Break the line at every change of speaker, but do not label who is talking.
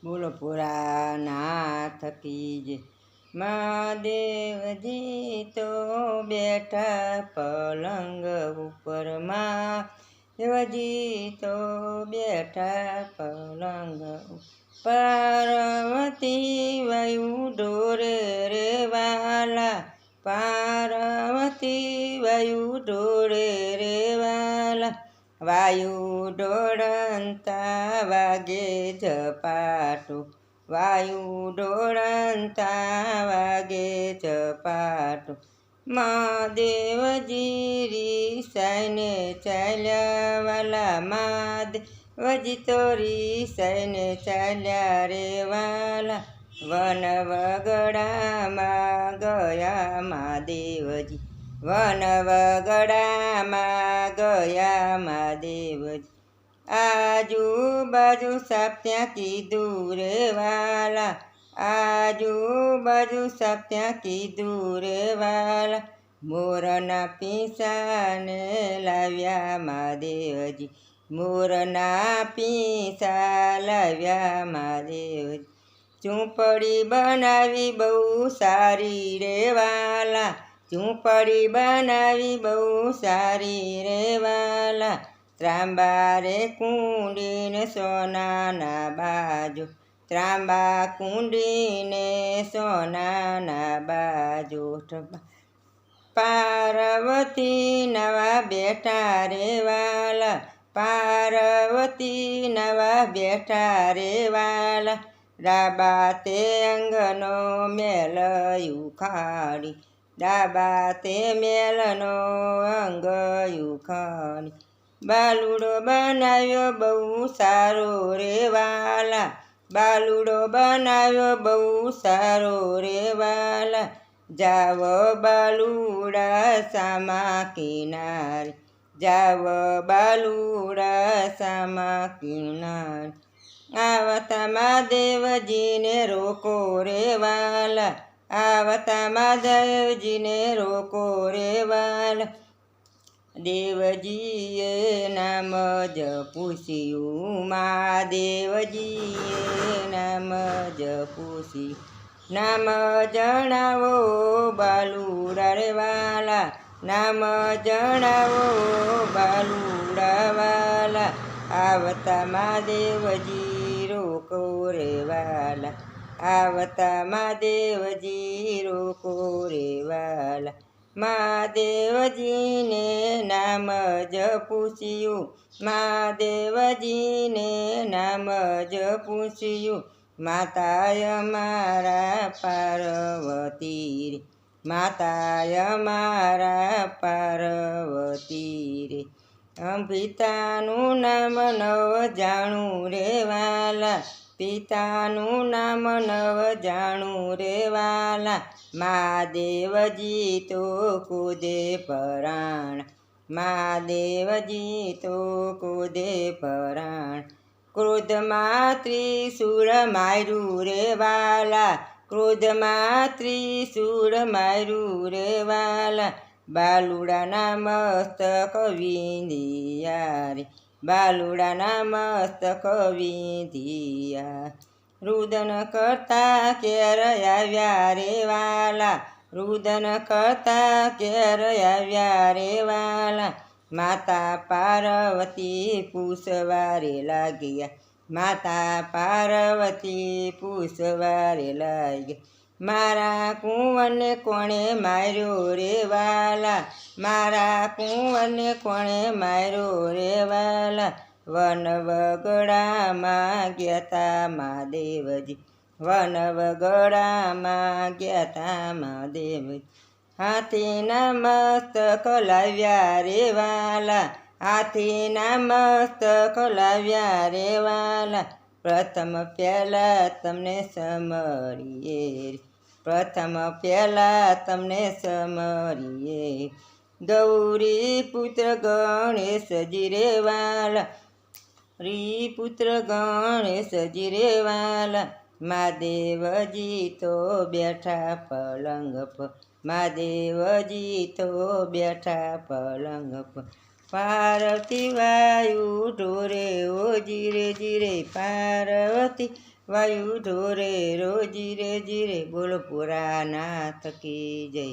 બોલો પુરાનાથ કી જય। મહાદેવજી તો બેઠા પલંગ ઉપર, મહાદેવજી તો બેઠા પલંગ ઉપર। પાર્વતી વાયુ ઢોરે રે વાલા, પાર્વતી વાયુ ઢોળે રે વાલા। વાયુ ઢોળંતા વાગે ઝપાટું, વાયુ ઢોળંતા વાગે ઝપાટું। મહાદેવજી રીસાઈને ચાલ્યા વાલા, મહાદેવજી તો રીસાઈને ચાલ્યા રે વાલા। વન વગડામાં ગયા મહાદેવજી, વન વગડામાં ગયા મહાદેવજી। આજુબાજુ સાપ ત્યાં કીધું રે વાલા, આજુબાજુ સાપ ત્યાં કીધું રે વાલા। મોરના પીંછાને લાવ્યા મહાદેવજી, મોરના પીંછા લાવ્યા મહાદેવજી। ઝૂંપડી બનાવી બહુ સારી રે વાલા, ઝૂંપડી બનાવી બહુ સારી રે વાલા। ત્રાંબા રે કુંડીને સોનાના બાજુ, ત્રાંબા કુંડીને સોનાના બાજુ। પાર્વતી નવા બેઠા રે વાલા, પાર્વતી નવા બેઠા રે વાલા। ડાબા તે અંગનો મેલ ઉખાડી, ડાબા તે મેલનો અંગ ઉખાડી। બાલુડો બનાવ્યો બહુ સારો રે વાલા, બાલુડો બનાવ્યો બહુ સારો રે વાલા। જાવ બાલુડા સામા કિનારે, જાવ બાલુડા સામા કિનારે। આવતા મહાદેવજીને રોકો રે વાલા, આવતા મહાદેવજીને રોકો રે વાલા। દેવજીએ નામ જપુસ્યું, મહાદેવજીએ નામ જપુસ્યું। નામ જણાવો બાલુડા રે વાલા, નામ જણાવો બાલુડા વાલા। આવતા મહાદેવજી રોકો રે વાલા, આવતા મહાદેવજી રોકો રે વાલા। મહાદેવજીને નામ જપુસ્યું, મહાદેવજીને નામ જપુસ્યું। માતાય મારા પાર્વતી રે, માતાય મારા પાર્વતી રે। પિતાનું નામ નવ જાણું રે વાલા, પિતાનું નામ નવ જાણું રે વાલા। મહાદેવજી તો કૂદે પરાણ, મહાદેવજી તો કૂદે પરાણ। ક્રોધમાં ત્રિશૂળ માર્યું રે વાલા, ક્રોધમાં ત્રિશૂળ માર્યું રે વાલા। બાલુડાના મસ્તક વિંધિયા રે, બાલુડાના મસ્તક વિંધિયા। રુદન કરતા કેર આવ્યા રે વાલા, રુદન કરતા કેર આવ્યા રે વાલા। માતા પાર્વતી પૂછવા રે લાગ્યા, માતા પાર્વતી પૂછવા રે લાગ્યા। મારા કુંવરને કોણે માર્યો રે વાલા, મારા કુંવરને કોણે માર્યો રે વાલા। વન વગડામાં ગયા તા મહાદેવજી, વન વગડામાં ગયા તા મહાદેવજી। હાથીના મસ્તક લાવ્યા રે વાલા, હાથીના મસ્તક લાવ્યા રે વાલા। પ્રથમ પહેલા તમને સમરીએ રે, પ્રથમ પહેલા તમને સમરીએ। ગૌરી પુત્ર ગણેશજી રે વાલા, રી પુત્ર ગણેશજી રે વાલા। મહાદેવજી તો બેઠા પલંગ પર, મહાદેવજી તો બેઠા પલંગ પર। પાર્વતી વાયુ ઢોરે ઓ જીરે જીરે, પાર્વતી વાયુ ઢોરે રોજી રે જીરે બોલો પુરાનાથ કી જય.